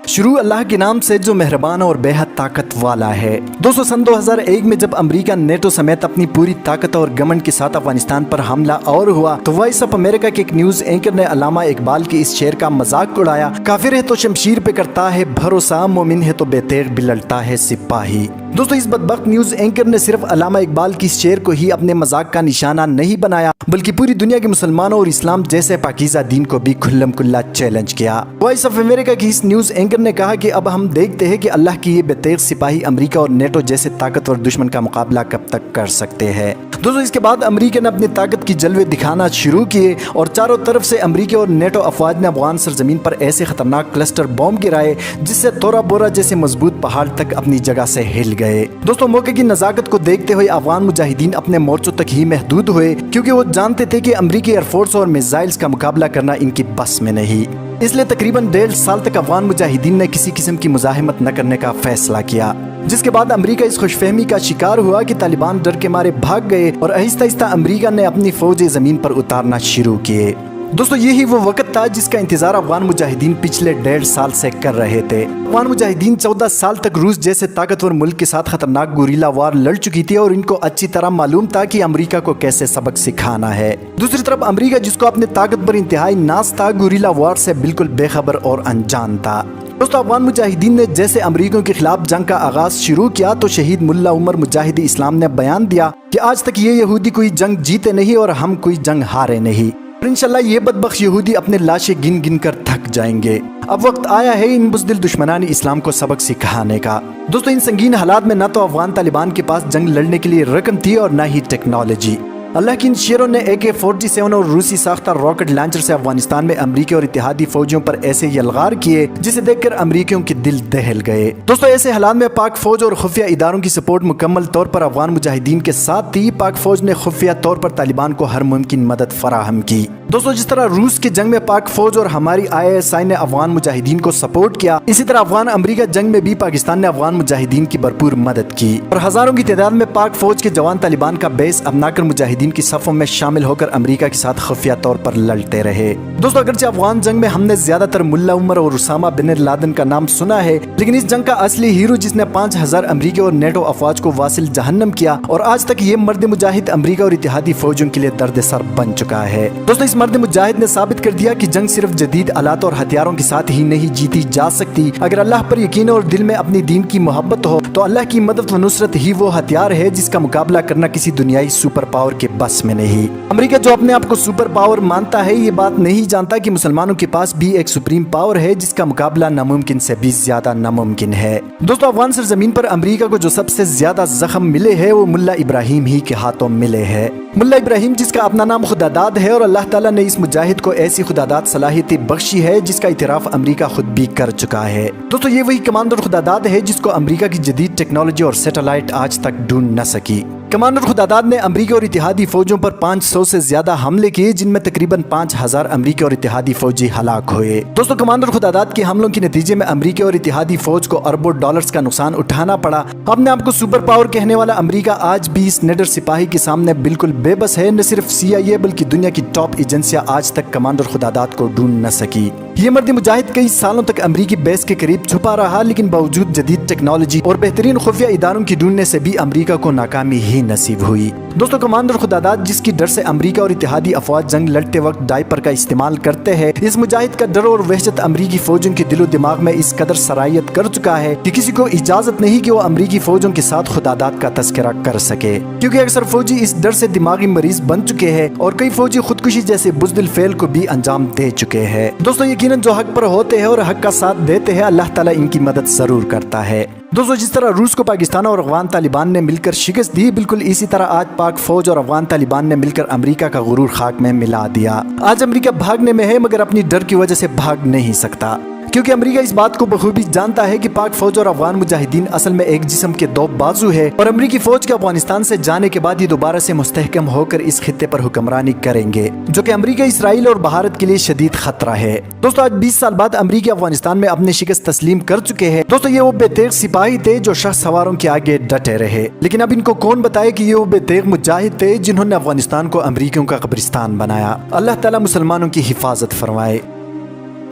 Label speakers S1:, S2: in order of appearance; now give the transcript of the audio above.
S1: شروع اللہ کے نام سے جو مہربان اور بے حد طاقت والا ہے۔ دوستو سن 2001 میں جب امریکہ نیٹو سمیت اپنی پوری طاقت اور گمنڈ کے ساتھ افغانستان پر حملہ اور ہوا تو وائس آف امریکہ کے ایک نیوز اینکر نے علامہ اقبال کے اس شعر کا مذاق اڑایا، کافر ہے تو شمشیر پہ کرتا ہے بھروسہ، مومن ہے تو بے تیغ بھی لڑتا ہے سپاہی۔ دوستو اس بدبخت نیوز اینکر نے صرف علامہ اقبال کی اس شعر کو ہی اپنے مذاق کا نشانہ نہیں بنایا بلکہ پوری دنیا کے مسلمانوں اور اسلام جیسے پاکیزہ دین کو بھی کھلم کھلا چیلنج کیا۔ وائس آف امریکہ کی اس نیوز اینکر نے کہا کہ اب ہم دیکھتے ہیں کہ اللہ کی یہ بے تیغ سپاہی امریکہ اور نیٹو جیسے طاقتور دشمن کا مقابلہ کب تک کر سکتے ہیں۔ دوستو اس کے بعد امریکہ نے اپنی طاقت کی جلوے دکھانا شروع کیے اور چاروں طرف سے امریکہ اور نیٹو افواج نے افغان سرزمین پر ایسے خطرناک کلسٹر بم گرائے جس سے تورا بورا جیسے مضبوط پہاڑ تک اپنی جگہ سے ہل گئے۔ دوستو موقع کی نزاکت کو دیکھتے ہوئے افغان مجاہدین اپنے مورچوں تک ہی محدود ہوئے کیونکہ وہ جانتے تھے کہ امریکی ایئر فورس اور میزائلز کا مقابلہ کرنا ان کی بس میں نہیں۔ اس لیے تقریباً 1.5 سال تک افغان مجاہدین نے کسی قسم کی مزاحمت نہ کرنے کا فیصلہ کیا، جس کے بعد امریکہ اس خوش فہمی کا شکار ہوا کہ طالبان ڈر کے مارے بھاگ گئے اور آہستہ آہستہ امریکہ نے اپنی فوجیں زمین پر اتارنا شروع کیے۔ دوستو یہی وہ وقت تھا جس کا انتظار افغان مجاہدین پچھلے 1.5 سال سے کر رہے تھے۔ افغان مجاہدین 14 سال تک روس جیسے طاقتور ملک کے ساتھ خطرناک گوریلا وار لڑ چکی تھی اور ان کو اچھی طرح معلوم تھا کہ امریکہ کو کیسے سبق سکھانا ہے۔ دوسری طرف امریکہ جس کو اپنے طاقت پر انتہائی ناز تھا، گوریلا وار سے بالکل بے خبر اور انجان تھا۔ دوستو افغان مجاہدین نے جیسے امریکیوں کے خلاف جنگ کا آغاز شروع کیا تو شہید ملا عمر مجاہد اسلام نے بیان دیا کہ آج تک یہ یہودی کوئی جنگ جیتے نہیں اور ہم کوئی جنگ ہارے نہیں، اور انشاءاللہ یہ بدبخت یہودی اپنے لاشیں گن گن کر تھک جائیں گے۔ اب وقت آیا ہے ان بزدل دشمنان اسلام کو سبق سکھانے کا۔ دوستو ان سنگین حالات میں نہ تو افغان طالبان کے پاس جنگ لڑنے کے لیے رقم تھی اور نہ ہی ٹیکنالوجی۔ اللہ کی ان شیروں نے AK-47 اور روسی ساختہ راکٹ لانچر سے افغانستان میں امریکی اور اتحادی فوجیوں پر ایسے یلغار کیے جسے دیکھ کر امریکیوں کے دل دہل گئے۔ دوستو ایسے حالات میں پاک فوج اور خفیہ اداروں کی سپورٹ مکمل طور پر افغان مجاہدین کے ساتھ تھی۔ پاک فوج نے خفیہ طور پر طالبان کو ہر ممکن مدد فراہم کی۔ دوستو جس طرح روس کی جنگ میں پاک فوج اور ہماری ISI نے افغان مجاہدین کو سپورٹ کیا، اسی طرح افغان امریکہ جنگ میں بھی پاکستان نے افغان مجاہدین کی بھرپور مدد کی اور ہزاروں کی تعداد میں پاک فوج کے جوان طالبان کا بیس اپنا کر مجاہدین کی صفوں میں شامل ہو کر امریکہ کے ساتھ خفیہ طور پر لڑتے رہے۔ دوستو اگرچہ افغان جنگ میں ہم نے زیادہ تر ملا عمر اور اسامہ بن لادن کا نام سنا ہے، لیکن اس جنگ کا اصلی ہیرو جس نے 5000 امریکی اور نیٹو افواج کو واصل جہنم کیا اور آج تک یہ مرد مجاہد امریکہ اور اتحادی فوجوں کے لیے درد سر بن چکا ہے۔ دوستو اس مرد مجاہد نے ثابت کر دیا کہ جنگ صرف جدید آلات اور ہتھیاروں کے ساتھ ہی نہیں جیتی جا سکتی۔ اگر اللہ پر یقین اور دل میں اپنی دین کی محبت ہو تو اللہ کی مدد و نصرت ہی وہ ہتھیار ہے جس کا مقابلہ کرنا کسی دنیائی سپر پاور کے بس میں نہیں۔ امریکہ جو اپنے آپ کو سپر پاور مانتا ہے یہ بات نہیں جانتا کہ مسلمانوں کے پاس بھی ایک سپریم پاور ہے جس کا مقابلہ ناممکن سے بھی زیادہ ناممکن ہے۔ دوستو افغان سرزمین پر امریکہ کو جو سب سے زیادہ زخم ملے ہیں وہ ملا ابراہیم ہی کے ہاتھوں ملے ہیں۔ ملا ابراہیم جس کا اپنا نام خداداد ہے اور اللہ تعالیٰ نے اس مجاہد کو ایسی خداداد صلاحیتیں بخشی ہے جس کا اعتراف امریکہ خود بھی کر چکا ہے۔ دوستو یہ وہی کمانڈر خداداد ہے جس کو امریکہ کی جدید ٹیکنالوجی اور سیٹلائٹ آج تک ڈھونڈ نہ سکی۔ کمانڈر خداداد نے امریکی اور اتحادی فوجوں پر 500 سے زیادہ حملے کیے جن میں تقریباً 5000 امریکی اور اتحادی فوجی ہلاک ہوئے۔ دوستو کمانڈر خداداد کے حملوں کے نتیجے میں امریکی اور اتحادی فوج کو اربوں ڈالرز کا نقصان اٹھانا پڑا۔ اپنے آپ کو سپر پاور کہنے والا امریکہ آج بھی اس نڈر سپاہی کے سامنے بالکل بے بس ہے۔ نہ صرف CIA بلکہ دنیا کی ٹاپ ایجنسیاں آج تک کمانڈر خداداد کو ڈھونڈ نہ سکی۔ یہ مرد مجاہد کئی سالوں تک امریکی بیس کے قریب چھپا رہا لیکن باوجود جدید ٹیکنالوجی اور بہترین خفیہ اداروں کی ڈھونڈنے سے بھی امریکہ کو ناکامی ہی نصیب ہوئی۔ دوستو کمانڈر خداداد جس کی ڈر سے امریکہ اور اتحادی افواج جنگ لڑتے وقت ڈائپر کا استعمال کرتے ہیں، اس مجاہد کا ڈر اور وحشت امریکی فوجوں کے دل و دماغ میں اس قدر سرایت کر چکا ہے کہ کسی کو اجازت نہیں کہ وہ امریکی فوجوں کے ساتھ خداداد کا تذکرہ کر سکے، کیونکہ اکثر فوجی اس ڈر سے دماغی مریض بن چکے ہیں اور کئی فوجی خودکشی جیسے بزدل فعل کو بھی انجام دے چکے ہیں۔ دوستو یقیناً جو حق پر ہوتے ہیں اور حق کا ساتھ دیتے ہیں اللہ تعالیٰ ان کی مدد ضرور کرتا ہے۔ دوستو جس طرح روس کو پاکستان اور افغان طالبان نے مل کر شکست دی، بالکل اسی طرح آج پاک فوج اور افغان طالبان نے مل کر امریکہ کا غرور خاک میں ملا دیا۔ آج امریکہ بھاگنے میں ہے مگر اپنی ڈر کی وجہ سے بھاگ نہیں سکتا، کیونکہ امریکہ اس بات کو بخوبی جانتا ہے کہ پاک فوج اور افغان مجاہدین اصل میں ایک جسم کے دو بازو ہے اور امریکی فوج کے افغانستان سے جانے کے بعد یہ دوبارہ سے مستحکم ہو کر اس خطے پر حکمرانی کریں گے، جو کہ امریکہ، اسرائیل اور بھارت کے لیے شدید خطرہ ہے۔ دوستو آج 20 سال بعد امریکہ افغانستان میں اپنے شکست تسلیم کر چکے ہیں۔ دوستو یہ وہ بے تیغ سپاہی تھے جو شاہ سواروں کے آگے ڈٹے رہے، لیکن اب ان کو کون بتائے کہ یہ وہ بے تیغ مجاہد تھے جنہوں نے افغانستان کو امریکیوں کا قبرستان بنایا۔ اللہ تعالیٰ مسلمانوں کی حفاظت فرمائے۔